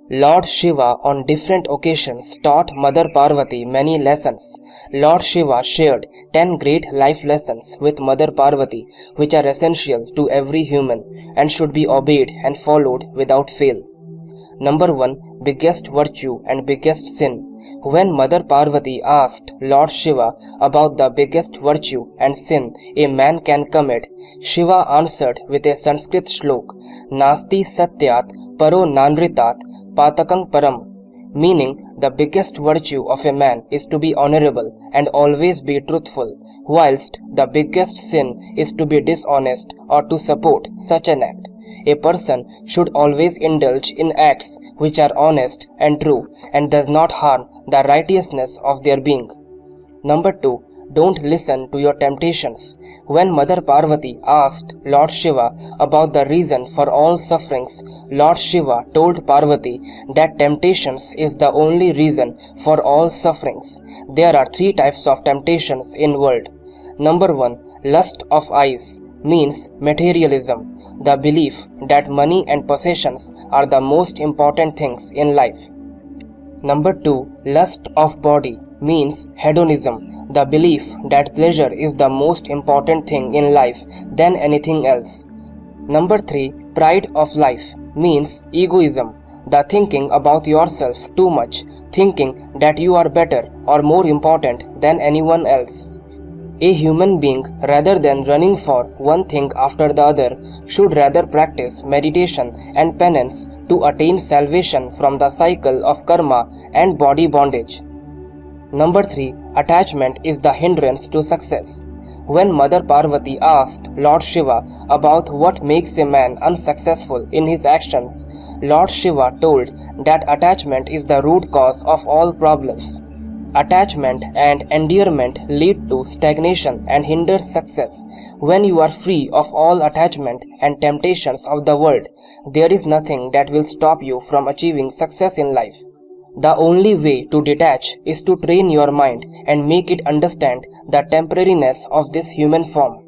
Lord Shiva on different occasions taught Mother Parvati many lessons. Lord Shiva shared 10 great life lessons with Mother Parvati which are essential to every human and should be obeyed and followed without fail. Number 1. Biggest virtue and biggest sin. When Mother Parvati asked Lord Shiva about the biggest virtue and sin a man can commit, Shiva answered with a Sanskrit shlok, Nasti Satyat Paro Nanritat Patakang Param, meaning the biggest virtue of a man is to be honorable and always be truthful, whilst the biggest sin is to be dishonest or to support such an act. A person should always indulge in acts which are honest and true and does not harm the righteousness of their being. Number 2. Don't listen to your temptations. When Mother Parvati asked Lord Shiva about the reason for all sufferings, Lord Shiva told Parvati that temptations is the only reason for all sufferings. There are 3 types of temptations in world. Number 1. Lust of eyes means materialism, the belief that money and possessions are the most important things in life. Number 2. Lust of body means hedonism, the belief that pleasure is the most important thing in life than anything else. Number 3. Pride of life means egoism, the thinking about yourself too much, thinking that you are better or more important than anyone else. A human being, rather than running for one thing after the other, should rather practice meditation and penance to attain salvation from the cycle of karma and body bondage. Number 3. Attachment is the hindrance to success. When Mother Parvati asked Lord Shiva about what makes a man unsuccessful in his actions, Lord Shiva told that attachment is the root cause of all problems. Attachment and endearment lead to stagnation and hinder success. When you are free of all attachment and temptations of the world, there is nothing that will stop you from achieving success in life. The only way to detach is to train your mind and make it understand the temporariness of this human form.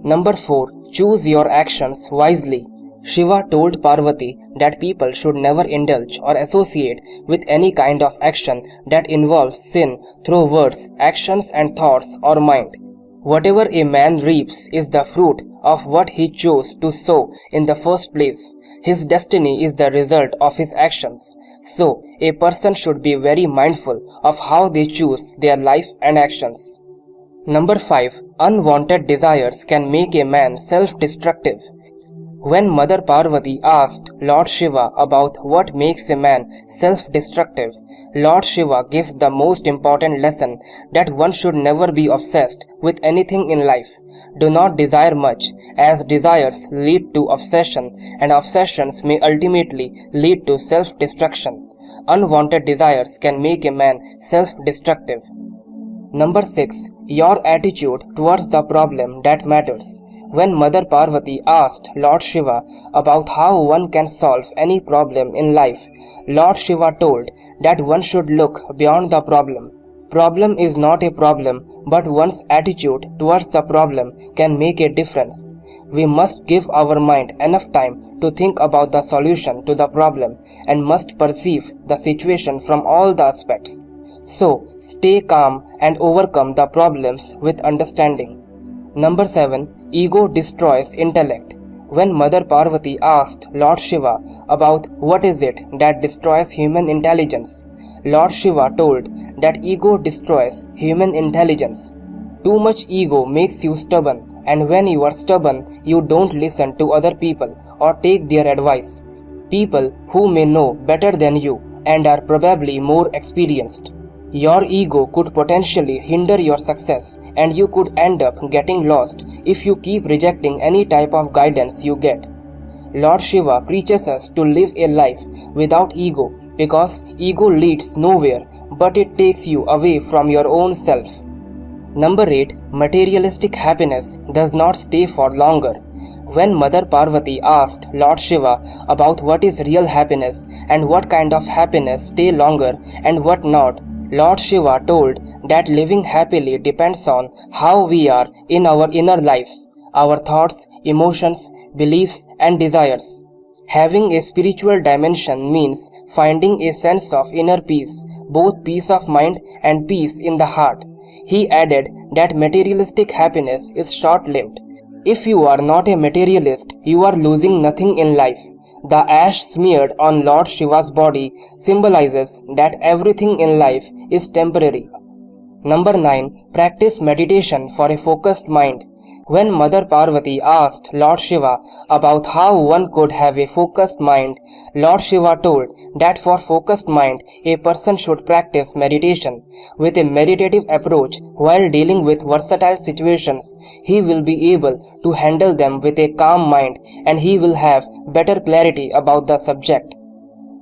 Number 4. Choose your actions wisely. Shiva told Parvati that people should never indulge or associate with any kind of action that involves sin through words, actions and thoughts or mind. Whatever a man reaps is the fruit of what he chose to sow in the first place. His destiny is the result of his actions. So, a person should be very mindful of how they choose their life and actions. Number 5. Unwanted desires can make a man self-destructive. When Mother Parvati asked Lord Shiva about what makes a man self-destructive, Lord Shiva gives the most important lesson that one should never be obsessed with anything in life. Do not desire much, as desires lead to obsession, and obsessions may ultimately lead to self-destruction. Unwanted desires can make a man self-destructive. Number 6. Your attitude towards the problem that matters. When Mother Parvati asked Lord Shiva about how one can solve any problem in life, Lord Shiva told that one should look beyond the problem. Problem is not a problem, but one's attitude towards the problem can make a difference. We must give our mind enough time to think about the solution to the problem and must perceive the situation from all the aspects. So, stay calm and overcome the problems with understanding. Number 7. Ego destroys intellect. When Mother Parvati asked Lord Shiva about what is it that destroys human intelligence, Lord Shiva told that ego destroys human intelligence. Too much ego makes you stubborn, and when you are stubborn, you don't listen to other people or take their advice. People who may know better than you and are probably more experienced. Your ego could potentially hinder your success, and you could end up getting lost if you keep rejecting any type of guidance you get. Lord Shiva preaches us to live a life without ego because ego leads nowhere, but it takes you away from your own self. Number 8. Materialistic happiness does not stay for longer. When Mother Parvati asked Lord Shiva about what is real happiness and what kind of happiness stay longer and what not, Lord Shiva told that living happily depends on how we are in our inner lives, our thoughts, emotions, beliefs and desires. Having a spiritual dimension means finding a sense of inner peace, both peace of mind and peace in the heart. He added that materialistic happiness is short-lived. If you are not a materialist, you are losing nothing in life. The ash smeared on Lord Shiva's body symbolizes that everything in life is temporary. Number 9. Practice meditation for a focused mind. When Mother Parvati asked Lord Shiva about how one could have a focused mind, Lord Shiva told that for focused mind, a person should practice meditation. With a meditative approach while dealing with versatile situations, he will be able to handle them with a calm mind and he will have better clarity about the subject.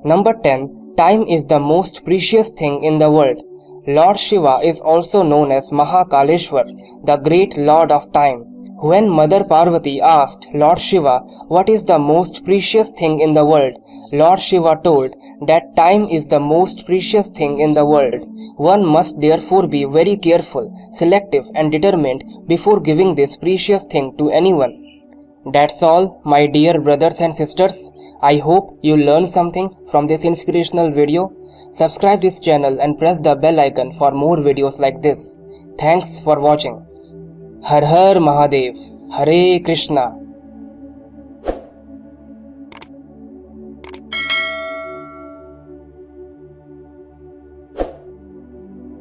Number 10. Time is the most precious thing in the world. Lord Shiva is also known as Mahakaleshwar, the great Lord of Time. When Mother Parvati asked Lord Shiva what is the most precious thing in the world, Lord Shiva told that time is the most precious thing in the world. One must therefore be very careful, selective and determined before giving this precious thing to anyone. That's all, my dear brothers and sisters. I hope you learned something from this inspirational video. Subscribe this channel and press the bell icon for more videos like this. Thanks for watching. Har Har Mahadev. Hare Krishna.